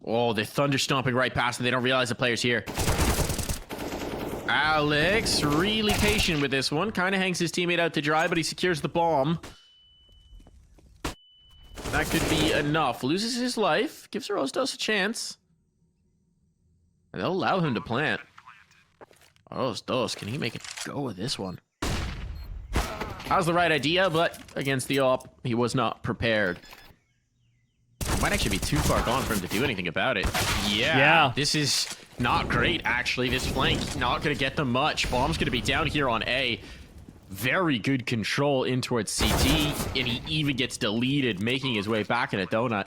Oh, they're thunder stomping right past him. They don't realize the player's here. Alex, really patient with this one. Kind of hangs his teammate out to dry, but he secures the bomb. That could be enough. Loses his life. Gives ropz a chance. And they'll allow him to plant. ropz, can he make it go with this one? That was the right idea, but against the op, he was not prepared. It might actually be too far gone for him to do anything about it. Yeah. This is not great, actually. This flank, not going to get them much. Bomb's going to be down here on A. Very good control in towards CT, and he even gets deleted, making his way back in a donut.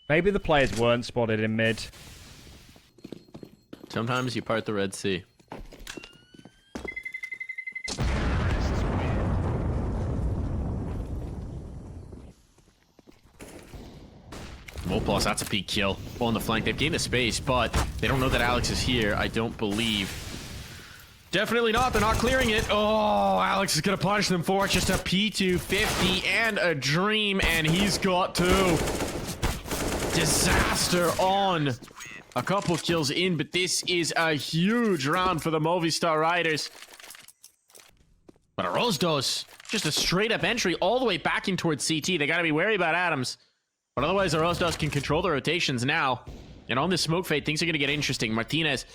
Maybe the players weren't spotted in mid. Sometimes you part the Red Sea. Mouz, that's a peak kill. On the flank, they've gained the space, but they don't know that Alex is here, I don't believe. Definitely not, they're not clearing it. Oh, Alex is gonna punish them for it. Just a P250 and a dream, and he's got 2. Disaster on. A couple kills in, but this is a huge round for the Movistar Riders. But ropz, just a straight up entry all the way back in towards CT. They gotta be wary about Adams. But otherwise, ropz can control the rotations now. And on this smoke fade, things are gonna get interesting. Martinez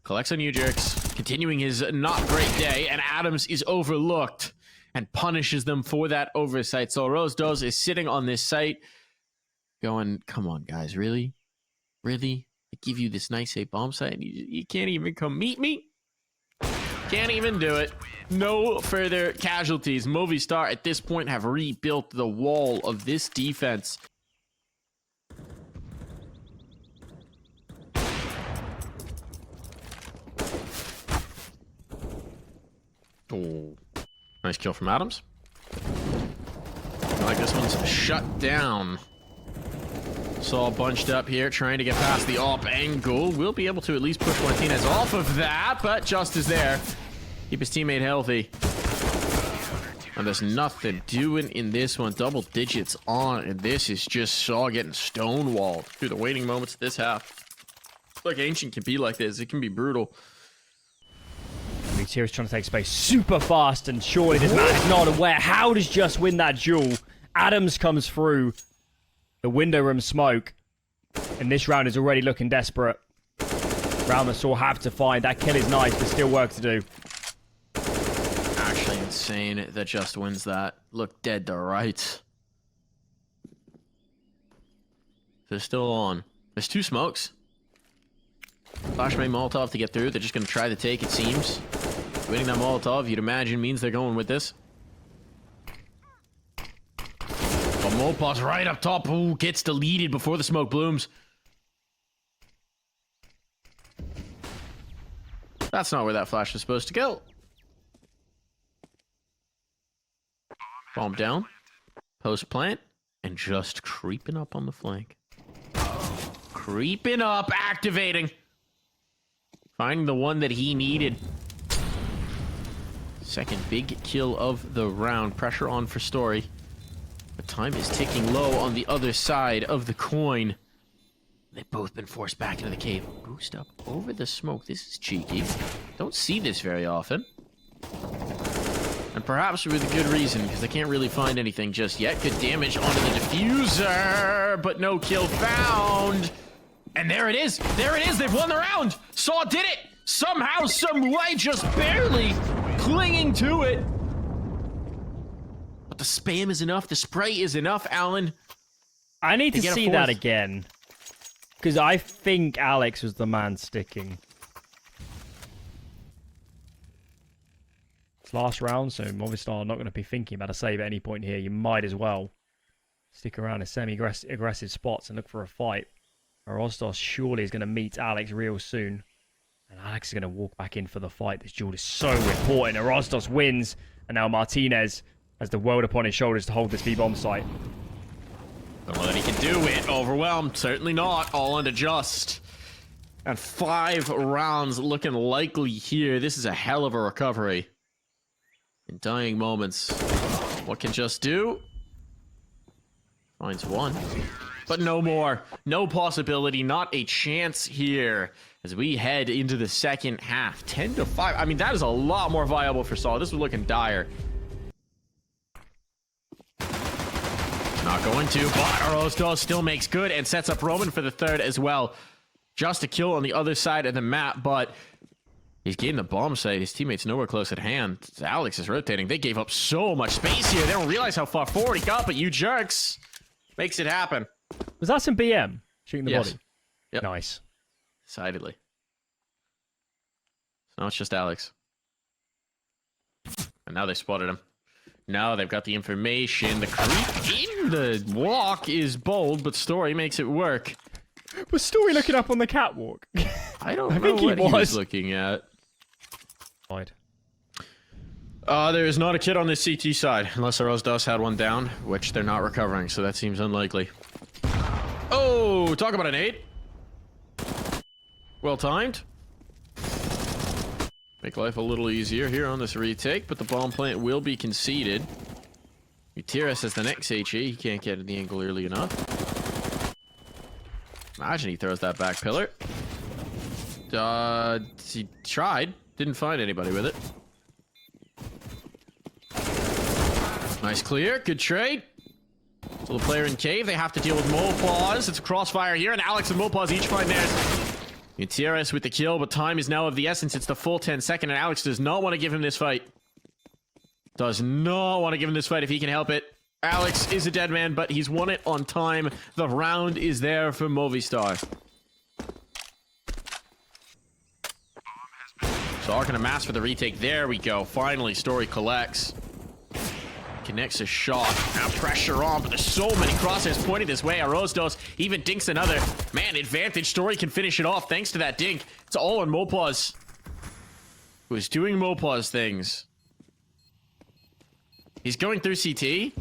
collects on Ujux, continuing his not great day, and Adams is overlooked and punishes them for that oversight. So ropz is sitting on this site going, come on, guys, really? Really? I give you this nice safe bomb site, and you can't even come meet me? Can't even do it. No further casualties. Movistar at this point have rebuilt the wall of this defense. Oh, nice kill from Adams. Like this one's shut down. Saw bunched up here, trying to get past the op angle. Will be able to at least push Martinez off of that, but just is there. Keep his teammate healthy. And there's nothing doing in this one. Double digits on, and this is just Saw getting stonewalled through the waiting moments of this half. Like Ancient can be like this. It can be brutal. Tier's trying to take space super fast, and surely this man is not aware. How does Just win that duel? Adams comes through the window room smoke, and this round is already looking desperate. Round that Saw have to find. That kill is nice, but still work to do. Actually insane that Just wins that. Look dead to rights. They're still on. There's 2 smokes. Flash made Molotov to get through. They're just going to try the take, it seems. Winning that Molotov, you'd imagine, means they're going with this. But Mopaz right up top. Ooh, gets deleted before the smoke blooms. That's not where that flash was supposed to go. Bomb down. Post plant. And just creeping up on the flank. Creeping up. Activating. Finding the one that he needed. Second big kill of the round. Pressure on for Story. But time is ticking low on the other side of the coin. They've both been forced back into the cave. Boost up over the smoke. This is cheeky. Don't see this very often. And perhaps with a good reason, because they can't really find anything just yet. Good damage onto the diffuser, but no kill found. And there it is. There it is. They've won the round. Saw did it. Somehow, some way, just barely clinging to it. But the spam is enough. The spray is enough, Alan. I need to see that again. Because I think Alex was the man sticking. It's last round, so Movistar not going to be thinking about a save at any point here. You might as well stick around in semi-aggressive spots and look for a fight. Rostos surely is going to meet Alex real soon. And Alex is going to walk back in for the fight. This duel is so important. Rostos wins. And now Martinez has the world upon his shoulders to hold this B-bomb site. Don't know that he can do it. Overwhelmed. Certainly not. All under Just. And 5 rounds looking likely here. This is a hell of a recovery. In dying moments. What can Just do? Finds one. But no more. No possibility. Not a chance here. As we head into the second half. 10-5. I mean, that is a lot more viable for Saul. This was looking dire. Not going to, but Rostos still makes good and sets up Roman for the third as well. Just a kill on the other side of the map, but he's getting the bomb site. His teammate's nowhere close at hand. Alex is rotating. They gave up so much space here. They don't realize how far forward he got, but you jerks makes it happen. Was that some BM shooting the body? Yep. Nice. Decidedly. So now it's just Alex. And now they spotted him. Now they've got the information. The creep in the walk is bold, but Story makes it work. Was Story looking up on the catwalk? I don't know what he was looking at. There is not a kid on this CT side, unless Rosdos had one down, which they're not recovering, so that seems unlikely. Oh, talk about an 8. Well timed. Make life a little easier here on this retake, but the bomb plant will be conceded. Gutierrez has the next HE. He can't get in the angle early enough. Imagine he throws that back pillar. He tried. Didn't find anybody with it. Nice clear. Good trade. So the player in cave. They have to deal with Mopaz. It's a crossfire here, and Alex and Mopaz each find theirs. Gutierrez with the kill, but time is now of the essence. It's the full 10 second, and Alex does not want to give him this fight. Does not want to give him this fight if he can help it. Alex is a dead man, but he's won it on time. The round is there for Movistar. So Ark and a mass for the retake. There we go. Finally, Story collects. Connects a shot. Now pressure on, but there's so many crosshairs pointing this way. Rostos even dinks another. Man, advantage. Story can finish it off thanks to that dink. It's all on Mopaz, who is doing Mopaz things. He's going through CT?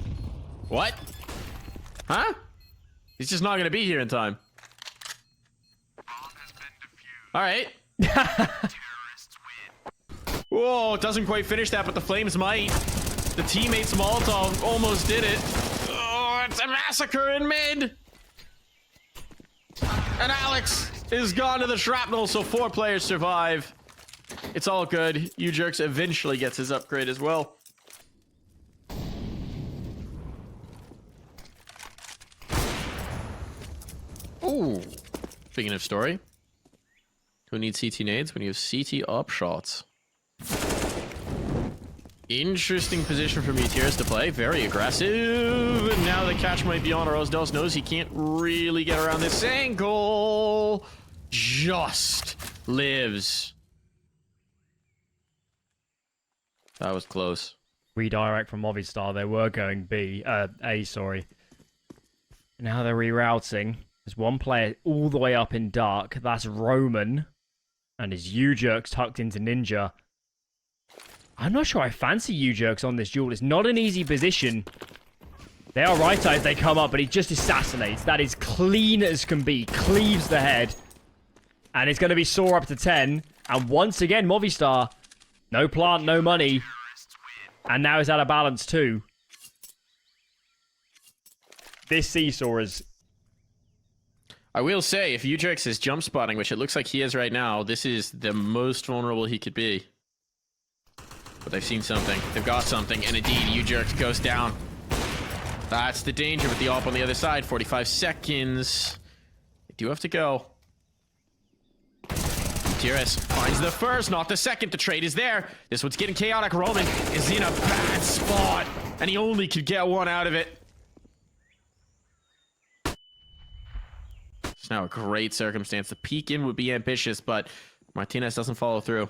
What? Huh? He's just not going to be here in time. All right. Whoa, doesn't quite finish that, but the Flames might. The teammates Molotov almost did it. Oh, it's a massacre in mid. And Alex is gone to the shrapnel, so 4 players survive. It's all good. U-Jerks eventually gets his upgrade as well. Ooh. Speaking of story, who needs CT nades when you have CT up shots? Interesting position for Meteors to play. Very aggressive. And now the catch might be on. Rosdos knows he can't really get around this angle. Just lives. That was close. Redirect from Movistar. They were going A, sorry. Now they're rerouting. There's one player all the way up in dark. That's Roman. And his U-Jerks tucked into Ninja. I'm not sure I fancy U-Jerks on this duel. It's not an easy position. They are right as they come up, but he just assassinates. That is clean as can be. Cleaves the head. And it's going to be Saw up to 10. And once again, Movistar. No plant, no money. And now he's out of balance too. This seesaw is... I will say, if U-Jerks is jump spotting, which it looks like he is right now, this is the most vulnerable he could be. But they've seen something. They've got something. And indeed, U-Jerks goes down. That's the danger with the op on the other side. 45 seconds. They do have to go. Gutierrez finds the first, not the second. The trade is there. This one's getting chaotic. Roman is in a bad spot. And he only could get one out of it. It's now a great circumstance. The peek in would be ambitious, but Martinez doesn't follow through.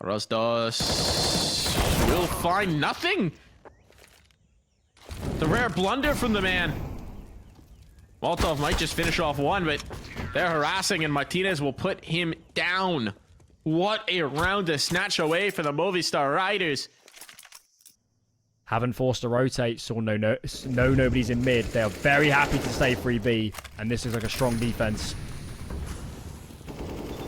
Rosdos will find nothing. The rare blunder from the man. Molotov might just finish off one, but they're harassing and Martinez will put him down. What a round to snatch away for the Movistar Riders. Haven't forced a rotate, saw nobody's in mid. They are very happy to stay 3B, and this is like a strong defense.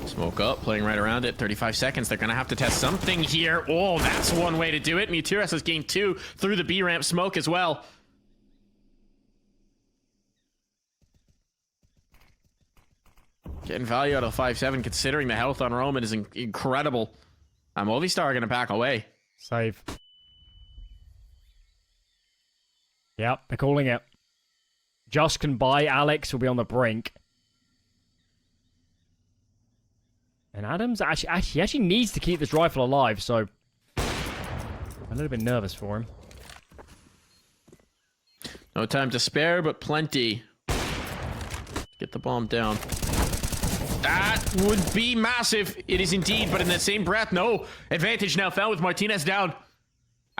Smoke up, playing right around it. 35 seconds. They're going to have to test something here. Oh, that's one way to do it. Meteoris has gained 2 through the B ramp smoke as well. Getting value out of 5-7, considering the health on Roman is incredible. Movistar are going to back away. Save. Yep, they're calling it. Just can buy. Alex will be on the brink. And Adams actually needs to keep this rifle alive, so I'm a little bit nervous for him. No time to spare, but plenty. Get the bomb down. That would be massive. It is indeed, but in the same breath, no. Advantage now found with Martinez down.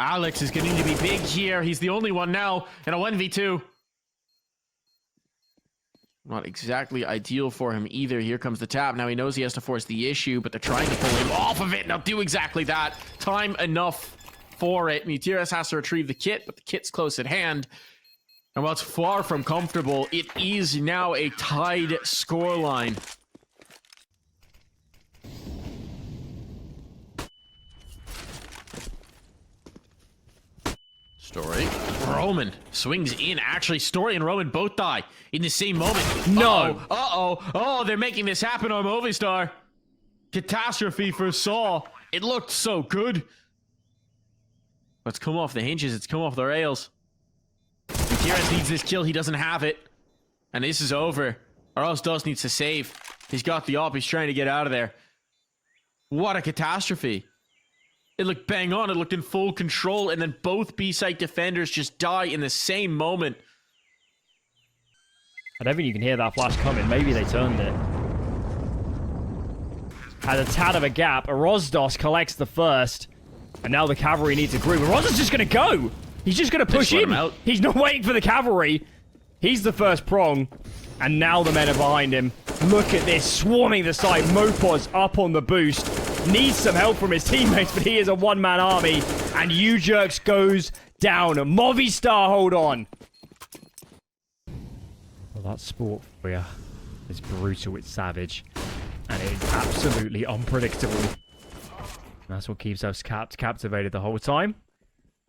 Alex is getting to be big here. He's the only one now in a 1v2. Not exactly ideal for him either. Here comes the tap. Now he knows he has to force the issue, but they're trying to pull him off of it. And they'll do exactly that. Time enough for it. Meteoris has to retrieve the kit, but the kit's close at hand. And while it's far from comfortable, it is now a tied scoreline. Story. Roman swings in. Actually, Story and Roman both die in the same moment. No. Oh, they're making this happen on Movistar. Catastrophe for Saw. It looked so good. But it's come off the hinges. It's come off the rails. Gutierrez needs this kill. He doesn't have it. And this is over. Or else Dos needs to save. He's got the op. He's trying to get out of there. What a catastrophe. It looked bang on. It looked in full control. And then both B-site defenders just die in the same moment. I don't think you can hear that flash coming. Maybe they turned it. Had a tad of a gap. Rosdos collects the first. And now the cavalry needs a group. Rosdos just going to go. He's just going to push in. He's not waiting for the cavalry. He's the first prong. And now the men are behind him. Look at this. Swarming the site. Mopos up on the boost. Needs some help from his teammates, but he is a one-man army. And U-Jerks goes down. Movistar, hold on. Well, that sport for you is brutal. It's savage. And it is absolutely unpredictable. And that's what keeps us captivated the whole time.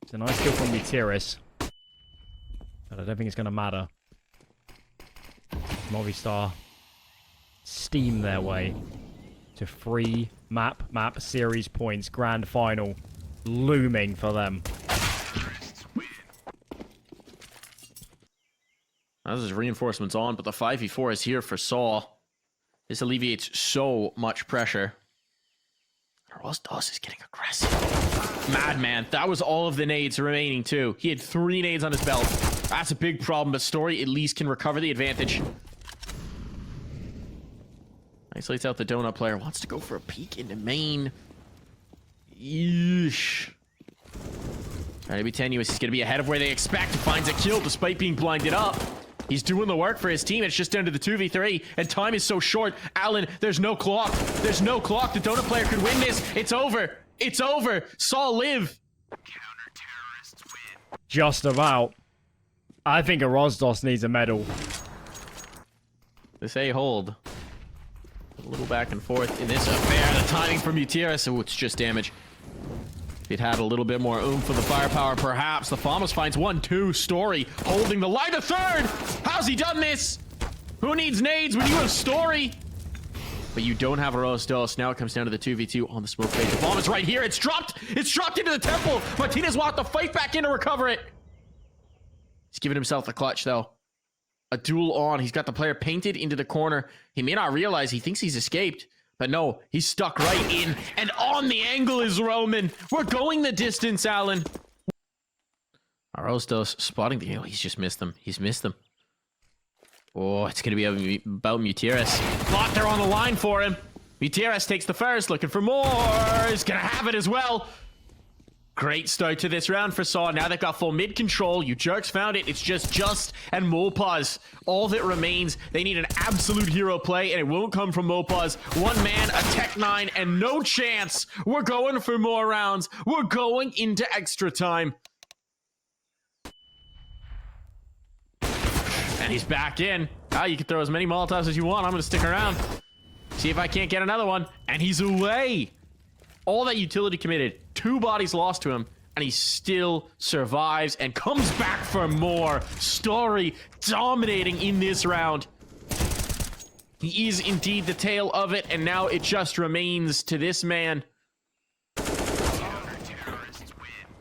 It's a nice kill from Mutiris. But I don't think it's going to matter. Movistar steam their way to 3 map series points. Grand final looming for them. This is reinforcements on, but the 5v4 is here for Saw. This alleviates so much pressure. ropz is getting aggressive. Madman, that was all of the nades remaining too. He had 3 nades on his belt. That's a big problem, but Story at least can recover the advantage. Isolates out the donut player. Wants to go for a peek into main. Yeesh. Trying to be tenuous. He's going to be ahead of where they expect. Finds a kill despite being blinded up. He's doing the work for his team. It's just down to the 2v3, and time is so short. Alan, there's no clock. There's no clock. The donut player could win this. It's over. It's over. Saw live. Counter-terrorists win. Just about. I think ropz needs a medal. This A-hold. A little back and forth in this affair. The timing from Mutiris. Oh, it's just damage. If it had a little bit more oomph for the firepower, perhaps. The flamez finds 1-2. Story holding the line. A third. How's he done this? Who needs nades when you have Story? But you don't have a ropz. Now it comes down to the 2v2 on the smoke phase. The bomb is right here. It's dropped. It's dropped into the temple. Martinez will have to fight back in to recover it. He's giving himself the clutch, though. A duel on. He's got the player painted into the corner. He may not realize he thinks he's escaped. But no, he's stuck right in. And on the angle is Roman. We're going the distance, Alan. ropz spotting the... Oh, he's just missed them. He's missed them. Oh, it's going to be about Mutiris. Thought they're on the line for him. Mutiris takes the first, looking for more. He's going to have it as well. Great start to this round for Saw. Now they've got full mid control. You jerks found it. It's just and mopoz. All that remains. They need an absolute hero play, and it won't come from mopoz. One man, a tech 9, and no chance. We're going for more rounds. We're going into extra time. And he's back in. Ah, you can throw as many Molotovs as you want. I'm going to stick around. See if I can't get another one. And he's away. All that utility committed. 2 bodies lost to him. And he still survives and comes back for more. Story dominating in this round. He is indeed the tail of it. And now it just remains to this man.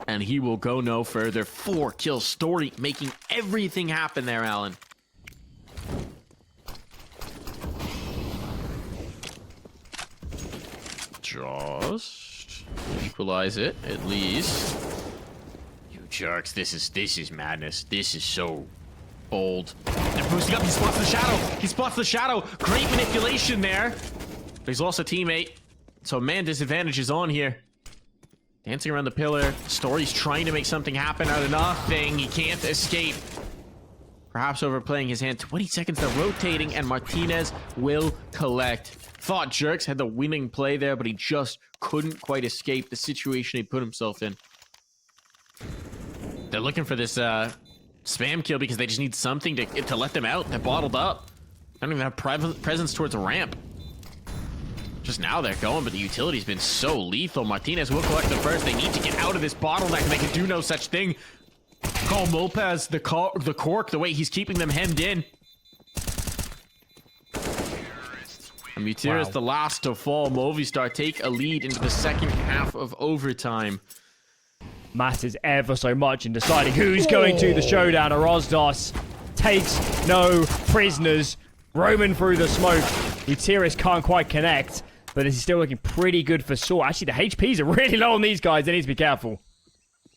And he will go no further. 4 kill Story, making everything happen there, Alan. Just equalize it, at least. You jerks, this is madness. This is so bold. They're boosting up. He spots the shadow. He spots the shadow. Great manipulation there. But he's lost a teammate. So man disadvantage is on here. Dancing around the pillar. Story's trying to make something happen out of nothing. He can't escape. Perhaps overplaying his hand. 20 seconds, they're rotating, and Martinez will collect. Thought Jerks had the winning play there, but he just couldn't quite escape the situation he put himself in. They're looking for this spam kill because they just need something to let them out. They're bottled up. They don't even have presence towards a ramp. Just now they're going, but the utility's been so lethal. Martinez will collect the first. They need to get out of this bottleneck, and they can do no such thing. Call Mopaz the cork, the way he's keeping them hemmed in. And Mutiris, the last to fall. Movistar take a lead into the second half of overtime. Matters ever so much in deciding who's going to the showdown. ropz takes no prisoners. Roaming through the smoke. Mutiris can't quite connect, but this is still looking pretty good for Saw. Actually, the HPs are really low on these guys. They need to be careful.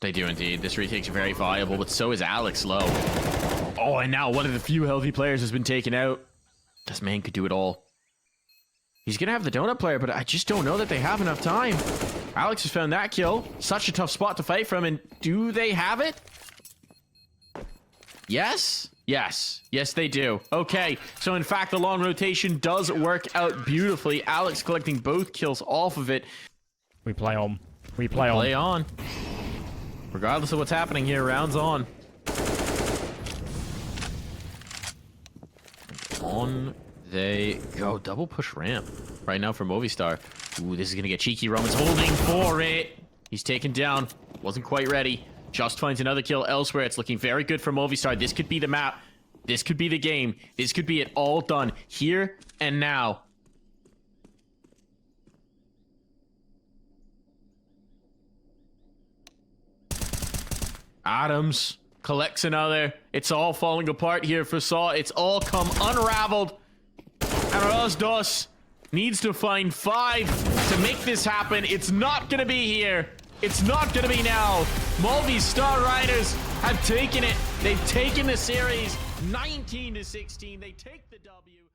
They do indeed. This retake's very viable, but so is Alex low. Oh, and now one of the few healthy players has been taken out. This man could do it all. He's going to have the donut player, but I just don't know that they have enough time. Alex has found that kill. Such a tough spot to fight from, and do they have it? Yes? Yes. Yes, they do. Okay, so in fact, the long rotation does work out beautifully. Alex collecting both kills off of it. We play on. We play on. Play on. Regardless of what's happening here, rounds on. On they go. Double push ramp right now for Movistar. Ooh, this is going to get cheeky. Roman's holding for it. He's taken down. Wasn't quite ready. Just finds another kill elsewhere. It's looking very good for Movistar. This could be the map. This could be the game. This could be it all done here and now. Adams collects another. It's all falling apart here for Saw. It's all come unraveled. And Rosdos needs to find 5 to make this happen. It's not going to be here. It's not going to be now. Movistar Riders have taken it. They've taken the series 19-16. They take the W.